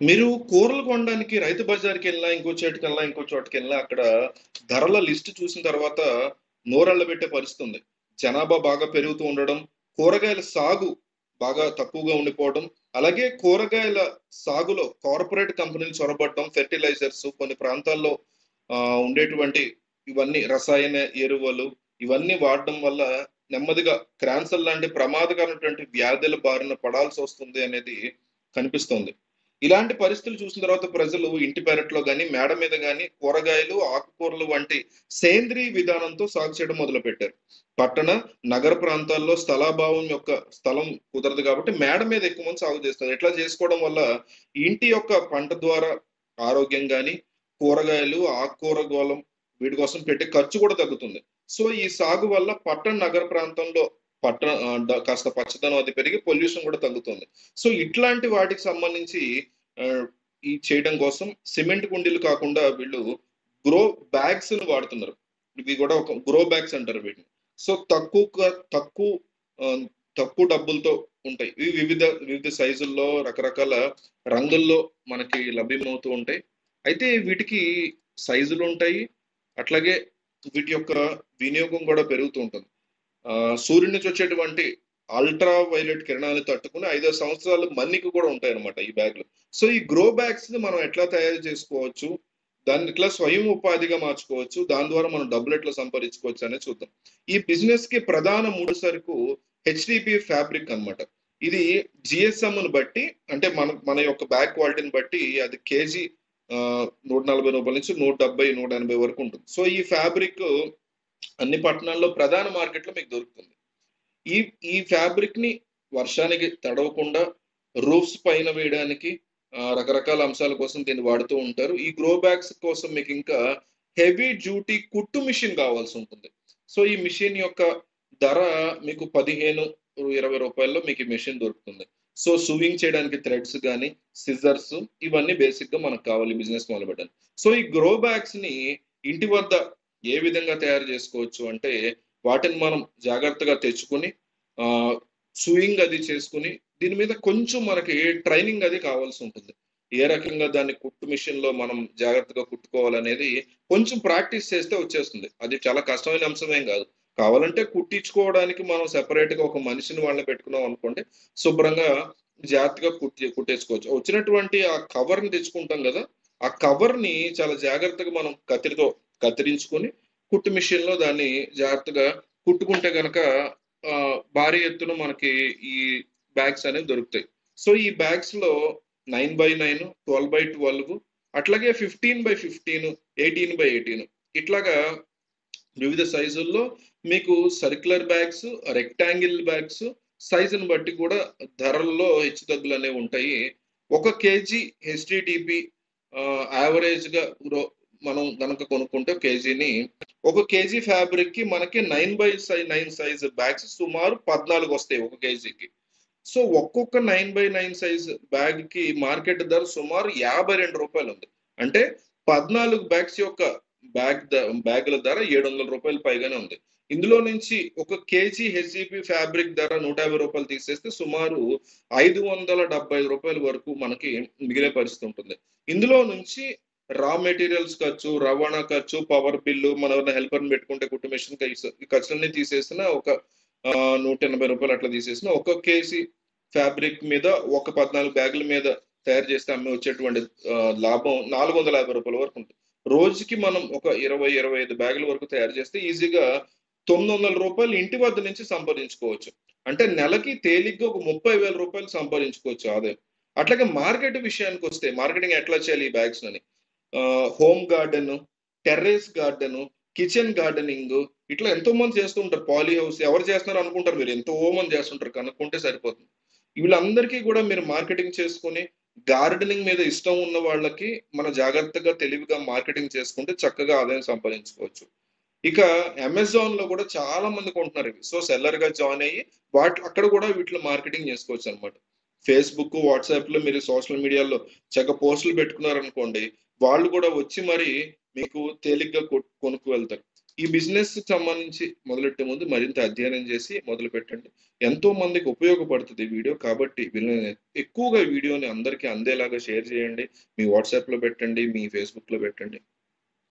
మీరు కూరలు కొనడానికి రైతు బజార్‌కి వెళ్ళినా, ఇంకో చోటకి వెళ్ళినా అక్కడ ధరల లిస్ట్ చూసిన తర్వాత నోరెళ్ళబెట్టే పరిస్థితి ఉంది. జనాభా బాగా పెరుగుతూ ఉండడం, కూరగాయల సాగు బాగా తక్కువగా ఉండిపోవడం, అలాగే కూరగాయల సాగులో కార్పొరేట్ కంపెనీలు చొరబడడం, ఫెర్టిలైజర్స్ కొన్ని ప్రాంతాల్లో ఉండేటువంటి ఇవన్నీ రసాయన ఎరువులు ఇవన్నీ వాడడం వల్ల నెమ్మదిగా క్యాన్సర్ లాంటి ప్రమాదకరమైనటువంటి వ్యాధుల బారిన పడాల్సొస్తుంది అనేది కనిపిస్తోంది. ఇలాంటి పరిస్థితులు చూసిన తర్వాత ప్రజలు ఇంటి పెరట్లో గాని, మేడ మీద గాని కూరగాయలు, ఆకుకూరలు వంటి సేంద్రీయ విధానంతో సాగు చేయడం మొదలుపెట్టారు. పట్టణ, నగర ప్రాంతాల్లో స్థలం కుదరదు కాబట్టి మేడ మీద ఎక్కువ మంది సాగు చేస్తారు. ఇట్లా చేసుకోవడం వల్ల ఇంటి యొక్క పంట ద్వారా ఆరోగ్యం గాని, కూరగాయలు, ఆకుకూరగోళం వీటి కోసం పెట్టే ఖర్చు కూడా తగ్గుతుంది. సో, ఈ సాగు వల్ల పట్టణ, నగర ప్రాంతంలో కాస్త పచ్చదనం అది పెరిగి పొల్యూషన్ కూడా తగ్గుతుంది. సో, ఇట్లాంటి వాటికి సంబంధించి ఆహ్, ఈ చేయడం కోసం సిమెంట్ కుండీలు కాకుండా వీళ్ళు గ్రో బ్యాగ్స్‌ని వాడుతున్నారు. ఇవి గూడా ఒక గ్రో బ్యాగ్స్ అంటారు వీటిని. సో, తక్కువ ఆహ్, తక్కువ డబ్బులతో ఉంటాయి. ఇవి వివిధ సైజుల్లో, రకరకాల రంగుల్లో మనకి లభ్యమవుతూ ఉంటాయి. అయితే వీటికి సైజులుంటాయి. అట్లాగే వీటి యొక్క వినియోగం గూడా పెరుగుతూ ఉంటుంది. సూర్యుడి నుంచి వచ్చేటువంటి అల్ట్రా వైలెట్ కిరణాలు తట్టుకుని 5 సంవత్సరాలు మన్నిక కూడా ఉంటాయన్నమాట ఈ బ్యాగ్‌లు. సో, ఈ గ్రో బ్యాగ్స్‌ని మనం ఎట్లా తయారు చేసుకోవచ్చు? దాన్ని ఎట్లా స్వయం ఉపాధిగా మార్చుకోవచ్చు? దాని ద్వారా మనం డబ్బులు ఎట్లా సంపాదించుకోవచ్చు అనేది చూద్దాం. ఈ బిజినెస్‌కి ప్రధాన ముడిసరుకు హెచ్‌డిపి ఫ్యాబ్రిక్ అన్నమాట. ఇది జీఎస్ఎంను బట్టి అంటే మన యొక్క బ్యాగ్ క్వాలిటీని బట్టి అది కేజీ రూ. 140 నుంచి 170, 180 వరకు ఉంటుంది. సో, ఈ ఫ్యాబ్రిక్ అన్ని పట్టణాల్లో ప్రధాన మార్కెట్‌లో మీకు దొరుకుతుంది. ఈ ఈ ఫ్యాబ్రిక్‌ని వర్షానికి తడవకుండా రూఫ్స్ పైన వేయడానికి రకరకాల అంశాల కోసం దీన్ని వాడుతూ ఉంటారు. ఈ గ్రో బ్యాగ్స్ కోసం మీకింకా హెవీ డ్యూటీ కుట్టు మిషన్ కావాల్సుంటుంది. సో, ఈ మిషన్ యొక్క ధర మీకు 15, రూ. 20 మీకు ఈ మిషన్ దొరుకుతుంది. సో, సూయింగ్ చేయడానికి థ్రెడ్స్ గాని, సిజర్స్ ఇవన్నీ బేసిక్‌గా మనకు కావాలి బిజినెస్ మొదలుపెట్టడానికి. సో, ఈ గ్రో బ్యాగ్స్‌ని ఇంటి వద్ద ఏ విధంగా తయారు చేసుకోవచ్చు అంటే, వాటిని మనం జాగ్రత్తగా తెచ్చుకొని ఆహ్, సూయింగ్ అది చేసుకొని, దీని మీద కొంచెం మనకి ట్రైనింగ్ అది కావాల్సుంటుంది. ఏ రకంగా దాన్ని కుట్టు మిషన్‌లో మనం జాగ్రత్తగా కుట్టుకోవాలనేది కొంచెం ప్రాక్టీస్ చేస్తే వచ్చేస్తుంది. అది చాలా కష్టమైన అంశమేం గాదు. కావాలంటే కుట్టించుకోవడానికి మనం సెపరేట్‌గా ఒక మనిషిని వాళ్ళని పెట్టుకున్నాం అనుకోండి, శుభ్రంగా జాగ్రత్తగా కుట్టేసుకోవచ్చు. వచ్చినటువంటి ఆ కవర్‌ని తెచ్చుకుంటాం గదా! ఆ కవర్‌ని చాలా జాగ్రత్తగా మనం కత్తిరితో కత్తిరించుకొని, కుట్టు మిషన్‌లో దాన్ని జాగ్రత్తగా కుట్టుకుంటే గనక భారీ ఎత్తున మనకి ఈ బ్యాగ్స్ అనేవి దొరుకుతాయి. సో, ఈ బ్యాగ్స్‌లో 9/9, 12/12 అట్లాగే 15/15, 18/18 ఇట్లాగా వివిధ సైజుల్లో మీకు సర్క్యులర్ బ్యాగ్స్, రెక్టాంగిల్ బ్యాగ్స్ సైజుని బట్టి కూడా ధరల్లో హెచ్చుతగ్గులనేవి ఉంటాయి. 1 కేజీ హెచ్‌డిటిపి యావరేజ్‌గా మనం గనక కొనుక్కుంటే కేజీని 1 కేజీ ఫ్యాబ్రిక్‌కి మనకి 9/9 సైజ్ బ్యాగ్స్ సుమారు 14 వస్తాయి 1 కేజీకి. సో, ఒక్కొక్క 9/9 సైజ్ బ్యాగ్‌కి మార్కెట్ ధర సుమారు రూ. 52 ఉంది. అంటే 14 బ్యాగ్స్ యొక్క బ్యాగుల ధర రూ. 700 పైగానే ఉంది. ఇందులో నుంచి 1 కేజీ హెచ్‌డిపి ఫ్యాబ్రిక్ ధర రూ. 150 తీసేస్తే సుమారు రూ. 575 వరకు మనకి మిగిలే పరిస్థితి ఉంటుంది. ఇందులో నుంచి రా మెటీరియల్స్ ఖర్చు, రవాణా ఖర్చు, పవర్ బిల్లు, మనం ఎవరైనా హెల్పర్‌ని పెట్టుకుంటే కుట్టు మిషన్‌కి ఈ ఖర్చులన్నీ తీసేసిన ఒక రూ. 180 అట్లా తీసేసిన ఒక కేజీ ఫ్యాబ్రిక్ మీద ఒక 14 బ్యాగుల మీద తయారు చేస్తే అమ్మి వచ్చేటువంటి లాభం రూ. 450 వరకు ఉంటుంది. రోజుకి మనం ఒక 20, 25 బ్యాగుల వరకు తయారు చేస్తే ఈజీగా రూ. 900 ఇంటి వద్ద నుంచి సంపాదించుకోవచ్చు. అంటే నెలకి తేలిగ్గా ఒక రూ. 30,000 సంపాదించుకోవచ్చు ఆదాయం. అట్లాగే మార్కెట్ విషయానికొస్తే మార్కెటింగ్ ఎట్లా చేయాలి ఈ బ్యాగ్స్‌ని? Home garden, terrace garden, kitchen gardening ఇట్లా ఎంతో మంది చేస్తూ ఉంటారు. పాలీ హౌస్ ఎవరు చేస్తున్నారు అనుకుంటారు మీరు. ఎంతో మంది చేస్తుంటారు. కనుక్కుంటే సరిపోతుంది. వీళ్ళందరికీ కూడా మీరు మార్కెటింగ్ చేసుకొని, గార్డెనింగ్ మీద ఇష్టం ఉన్న వాళ్ళకి మనం జాగ్రత్తగా తెలివిగా మార్కెటింగ్ చేసుకుంటే చక్కగా ఆదాయం సంపాదించుకోవచ్చు. ఇక అమెజాన్‌లో కూడా చాలా మంది కొంటున్నారు ఇవి. సో, సెల్లర్‌గా జాయిన్ అయ్యి అక్కడ కూడా వీటిలో మార్కెటింగ్ చేసుకోవచ్చనమాట. ఫేస్‌బుక్, వాట్సాప్‌లో మీరు సోషల్ మీడియాలో చక్కగా పోస్టులు పెట్టుకున్నారనుకోండి, వాళ్ళు కూడా వచ్చి మరి మీకు తేలిగ్గా కొనుక్కు వెళ్తారు. ఈ బిజినెస్‌కి సంబంధించి మొదలెట్టే ముందు మరింత అధ్యయనం చేసి మొదలుపెట్టండి. ఎంతో మందికి ఉపయోగపడుతది ఈ వీడియో. కాబట్టి ఎక్కువగా ఈ వీడియోని అందరికి అందేలాగా షేర్ చేయండి. మీ వాట్సాప్‌లో పెట్టండి. మీ ఫేస్‌బుక్‌లో పెట్టండి.